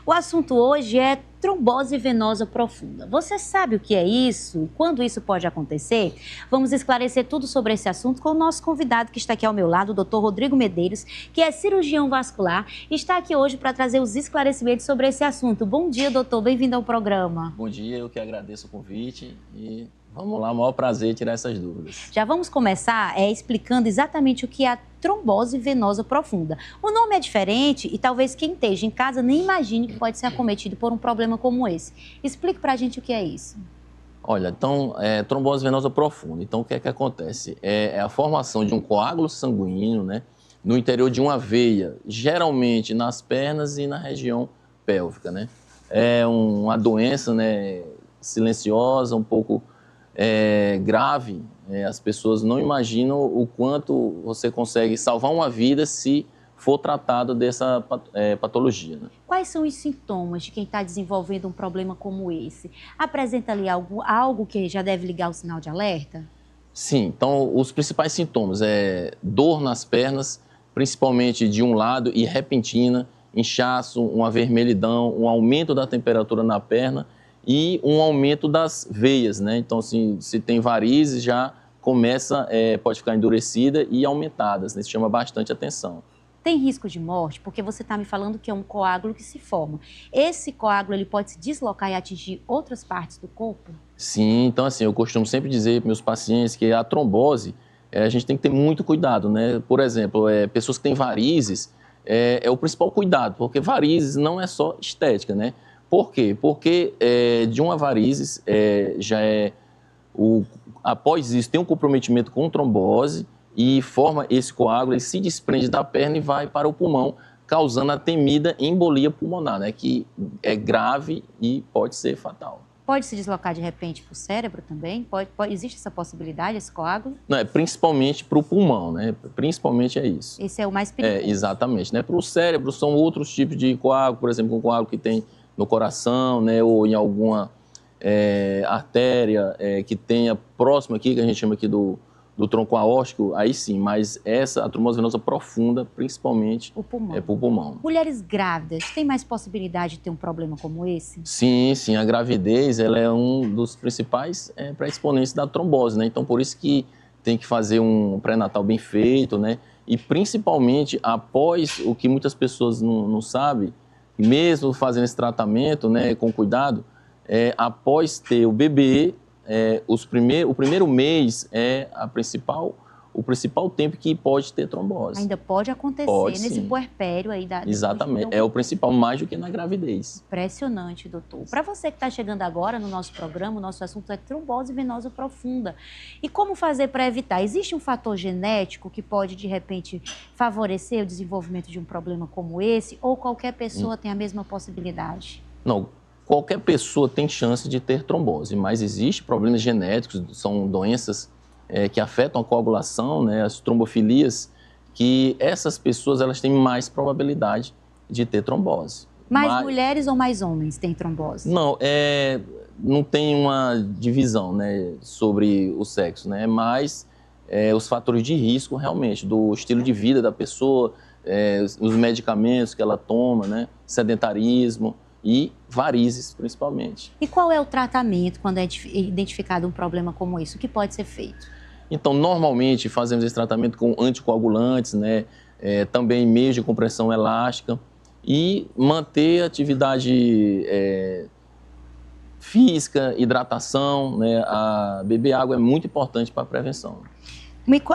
O assunto hoje é trombose venosa profunda. Você sabe o que é isso? Quando isso pode acontecer? Vamos esclarecer tudo sobre esse assunto com o nosso convidado que está aqui ao meu lado, o Dr. Rodrigo Medeiros, que é cirurgião vascular e está aqui hoje para trazer os esclarecimentos sobre esse assunto. Bom dia, doutor. Bem-vindo ao programa. Bom dia, eu que agradeço o convite e vamos lá, maior prazer tirar essas dúvidas. Já vamos começar explicando exatamente o que é a trombose venosa profunda. O nome é diferente e talvez quem esteja em casa nem imagine que pode ser acometido por um problema como esse. Explique pra gente o que é isso. Olha, então, trombose venosa profunda. Então, o que é que acontece? É a formação de um coágulo sanguíneo, né, no interior de uma veia, geralmente nas pernas e na região pélvica, né? É uma doença, né, silenciosa, um pouco grave. As pessoas não imaginam o quanto você consegue salvar uma vida se for tratado dessa patologia, né? Quais são os sintomas de quem está desenvolvendo um problema como esse? Apresenta ali algo que já deve ligar o sinal de alerta? Sim, então os principais sintomas é dor nas pernas, principalmente de um lado e repentina, inchaço, uma vermelhidão, um aumento da temperatura na perna e um aumento das veias, né? Então, assim, se tem varizes, já começa, pode ficar endurecida e aumentadas, né? Isso chama bastante atenção. Tem risco de morte? Porque você está me falando que é um coágulo que se forma. Esse coágulo ele pode se deslocar e atingir outras partes do corpo? Sim, então assim, eu costumo sempre dizer para meus pacientes que a trombose, a gente tem que ter muito cuidado, né? Por exemplo, pessoas que têm varizes, é o principal cuidado, porque varizes não é só estética, né? Por quê? Porque de uma varizes após isso tem um comprometimento com trombose e forma esse coágulo, ele se desprende da perna e vai para o pulmão, causando a temida embolia pulmonar, né? Que é grave e pode ser fatal. Pode se deslocar de repente para o cérebro também? Existe essa possibilidade, esse coágulo? Não, principalmente para o pulmão, né? Principalmente é isso. Esse é o mais perigoso. Exatamente, né? Para o cérebro são outros tipos de coágulo, por exemplo, um coágulo que tem no coração, né? Ou em alguma artéria que tenha próximo aqui, que a gente chama aqui do tronco aórtico, aí sim, mas a trombose venosa profunda, principalmente, é para o pulmão. Mulheres grávidas têm mais possibilidade de ter um problema como esse? Sim, sim, a gravidez ela é um dos principais pré-exponentes da trombose, né? Então, por isso que tem que fazer um pré-natal bem feito, né? E principalmente após o que muitas pessoas não sabem, mesmo fazendo esse tratamento, né, com cuidado, após ter o bebê, o primeiro mês é o principal tempo que pode ter trombose. Ainda pode acontecer pode, nesse puerpério aí da... Exatamente, é o principal, mais do que na gravidez. Impressionante, doutor. Para você que está chegando agora no nosso programa, o nosso assunto é trombose venosa profunda. E como fazer para evitar? Existe um fator genético que pode, de repente, favorecer o desenvolvimento de um problema como esse? Ou qualquer pessoa tem a mesma possibilidade? Não. Qualquer pessoa tem chance de ter trombose, mas existem problemas genéticos, são doenças que afetam a coagulação, né, as trombofilias, que essas pessoas elas têm mais probabilidade de ter trombose. Mais mulheres ou mais homens têm trombose? Não, não tem uma divisão, né, sobre o sexo, né, mas os fatores de risco realmente, do estilo de vida da pessoa, os medicamentos que ela toma, né, sedentarismo, e varizes, principalmente. E qual é o tratamento quando é identificado um problema como esse? O que pode ser feito? Então, normalmente, fazemos esse tratamento com anticoagulantes, né? Também meios de compressão elástica e manter a atividade física, hidratação, né? Beber água é muito importante para a prevenção.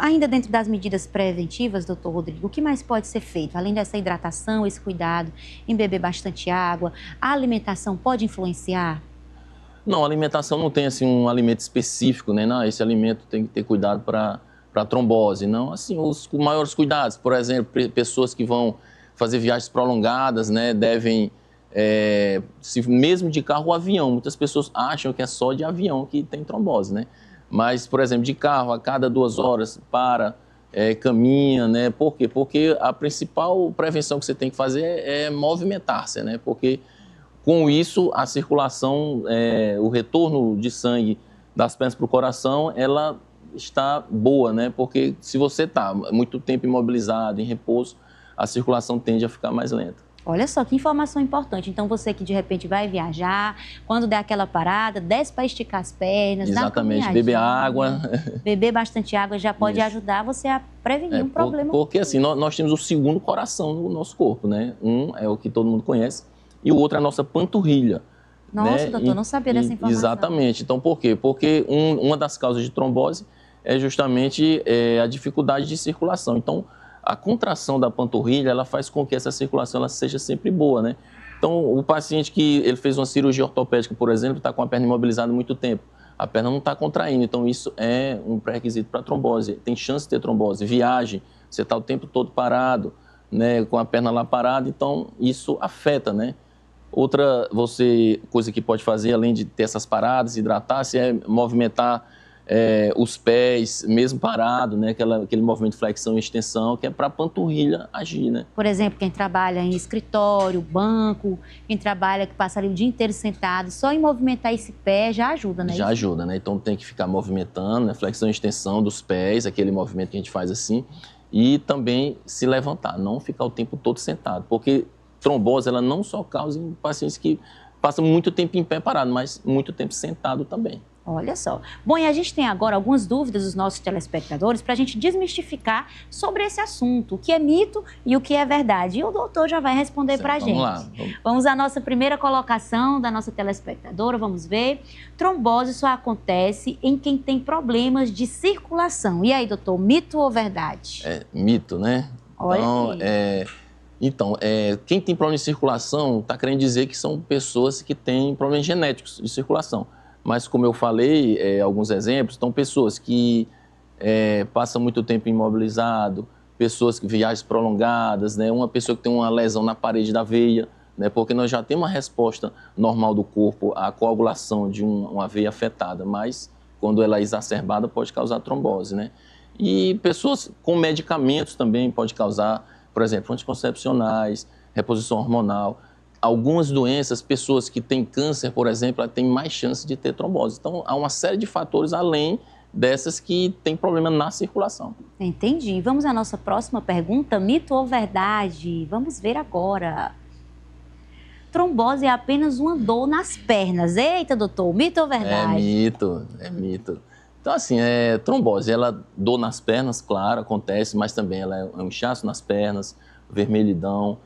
Ainda dentro das medidas preventivas, doutor Rodrigo, o que mais pode ser feito? Além dessa hidratação, esse cuidado em beber bastante água, a alimentação pode influenciar? Não, a alimentação não tem assim, um alimento específico, né? Não, esse alimento tem que ter cuidado para trombose. Não, assim, os maiores cuidados, por exemplo, pessoas que vão fazer viagens prolongadas, né? Devem, mesmo de carro ou avião, muitas pessoas acham que é só de avião que tem trombose, né? Mas, por exemplo, de carro, a cada 2 horas, caminha, né? Por quê? Porque a principal prevenção que você tem que fazer é movimentar-se, né? Porque com isso, a circulação, o retorno de sangue das pernas para o coração, ela está boa, né? Porque se você está muito tempo imobilizado, em repouso, a circulação tende a ficar mais lenta. Olha só que informação importante. Então, você que de repente vai viajar, quando der aquela parada, desce para esticar as pernas, Exatamente, beber água. Beber bastante água já pode ajudar você a prevenir um problema. Porque assim, nós temos o segundo coração no nosso corpo, né? Um é o que todo mundo conhece e o outro é a nossa panturrilha. Nossa, né? doutor, não sabia dessa informação. Exatamente. Então, por quê? Porque uma das causas de trombose é justamente a dificuldade de circulação. Então, a contração da panturrilha, ela faz com que essa circulação ela seja sempre boa, né? Então, o paciente que ele fez uma cirurgia ortopédica, por exemplo, está com a perna imobilizada há muito tempo. A perna não está contraindo, então isso é um pré-requisito para trombose. Tem chance de ter trombose. Viagem, você está o tempo todo parado, né, com a perna lá parada, então isso afeta, né? Outra coisa que pode fazer, além de ter essas paradas, hidratar-se, é movimentar os pés, mesmo parado, né? Aquele movimento de flexão e extensão, que é para a panturrilha agir, né? Por exemplo, quem trabalha em escritório, banco, quem trabalha que passa ali o dia inteiro sentado, só em movimentar esse pé já ajuda, né? Já ajuda, né? Então tem que ficar movimentando, né? Flexão e extensão dos pés, aquele movimento que a gente faz assim, e também se levantar, não ficar o tempo todo sentado, porque trombose, ela não só causa em pacientes que passam muito tempo em pé parado, mas muito tempo sentado também. Olha só. Bom, e a gente tem agora algumas dúvidas dos nossos telespectadores para a gente desmistificar sobre esse assunto, o que é mito e o que é verdade. E o doutor já vai responder para a gente. Vamos lá. Vamos à nossa primeira colocação da nossa telespectadora, vamos ver. Trombose só acontece em quem tem problemas de circulação. E aí, doutor, mito ou verdade? É mito, né? Olha Então, quem tem problema de circulação está querendo dizer que são pessoas que têm problemas genéticos de circulação. Mas, como eu falei, alguns exemplos, então pessoas que passam muito tempo imobilizado, pessoas que viagens prolongadas, né? Uma pessoa que tem uma lesão na parede da veia, né? Porque nós já temos uma resposta normal do corpo à coagulação de uma veia afetada, mas quando ela é exacerbada pode causar trombose, né? E pessoas com medicamentos também pode causar, por exemplo, anticoncepcionais, reposição hormonal. Algumas doenças, pessoas que têm câncer, por exemplo, têm mais chance de ter trombose. Então, há uma série de fatores além dessas que têm problema na circulação. Entendi. Vamos à nossa próxima pergunta, mito ou verdade? Vamos ver agora. Trombose é apenas uma dor nas pernas. Eita, doutor, mito ou verdade? É mito. Então, assim, trombose, dor nas pernas, claro, acontece, mas também ela é um inchaço nas pernas, vermelhidão,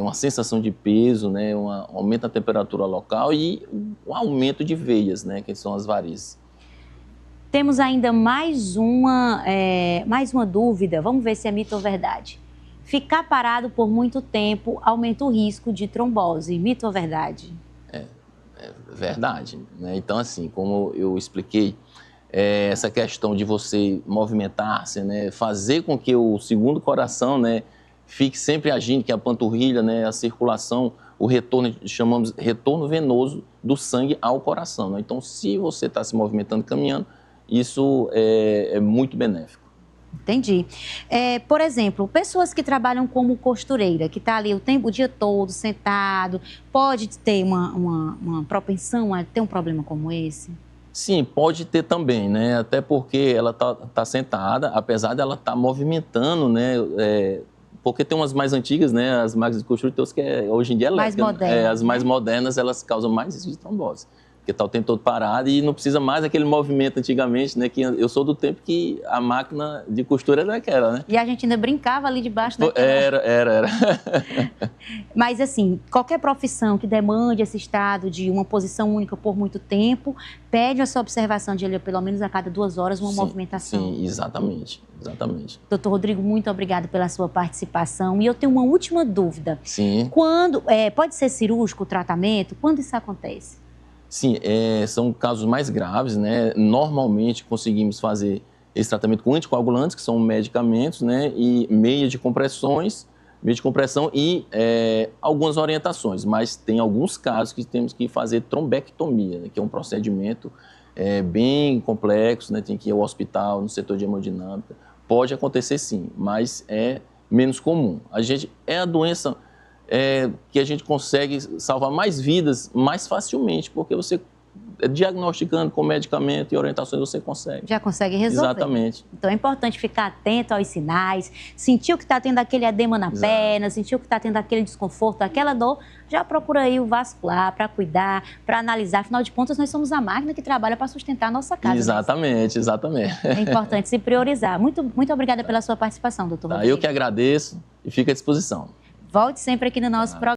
uma sensação de peso, né, aumento da temperatura local e um aumento de veias, né, que são as varizes. Temos ainda mais uma dúvida, vamos ver se é mito ou verdade. Ficar parado por muito tempo aumenta o risco de trombose, mito ou verdade? É verdade, né? Então, assim, como eu expliquei, essa questão de você movimentar-se, né, fazer com que o segundo coração, né, fique sempre agindo, que é a panturrilha, né, a circulação, o retorno, chamamos retorno venoso do sangue ao coração, né? Então, se você está se movimentando, caminhando, isso é muito benéfico. Entendi. Por exemplo, pessoas que trabalham como costureira, que está ali o dia todo sentado, pode ter uma propensão a ter um problema como esse? Sim, pode ter também, né? Até porque ela tá sentada, apesar dela estar movimentando, né? Porque tem umas mais antigas, né? As máquinas de costura, que hoje em dia é elétrica. Mais modernas, as mais modernas, elas causam mais risco de trombose. Porque está o tempo todo parado e não precisa mais aquele movimento antigamente, né? Que eu sou do tempo que a máquina de costura era aquela, né? E a gente ainda brincava ali debaixo daquela... Era. Mas, assim, qualquer profissão que demande esse estado de uma posição única por muito tempo, pede essa observação de ele, pelo menos a cada 2 horas, uma movimentação. Sim, exatamente. Doutor Rodrigo, muito obrigado pela sua participação. E eu tenho uma última dúvida. Sim. Pode ser cirúrgico o tratamento? Quando isso acontece? Sim, são casos mais graves, né? Normalmente conseguimos fazer esse tratamento com anticoagulantes, que são medicamentos, né? E meia de compressão e algumas orientações. Mas tem alguns casos que temos que fazer trombectomia, né? Que é um procedimento bem complexo, né? Tem que ir ao hospital, no setor de hemodinâmica. Pode acontecer sim, mas é menos comum. É a doença... que a gente consegue salvar mais vidas mais facilmente, porque você diagnosticando com medicamento e orientações você consegue. Já consegue resolver. Exatamente. Então é importante ficar atento aos sinais, sentiu que está tendo aquele edema na perna, sentiu que está tendo aquele desconforto, aquela dor, já procura aí o vascular para cuidar, para analisar. Afinal de contas, nós somos a máquina que trabalha para sustentar a nossa casa. Exatamente, exatamente. É importante se priorizar. Muito obrigada pela sua participação, doutor Rodrigo. Eu que agradeço e fico à disposição. Volte sempre aqui no nosso programa.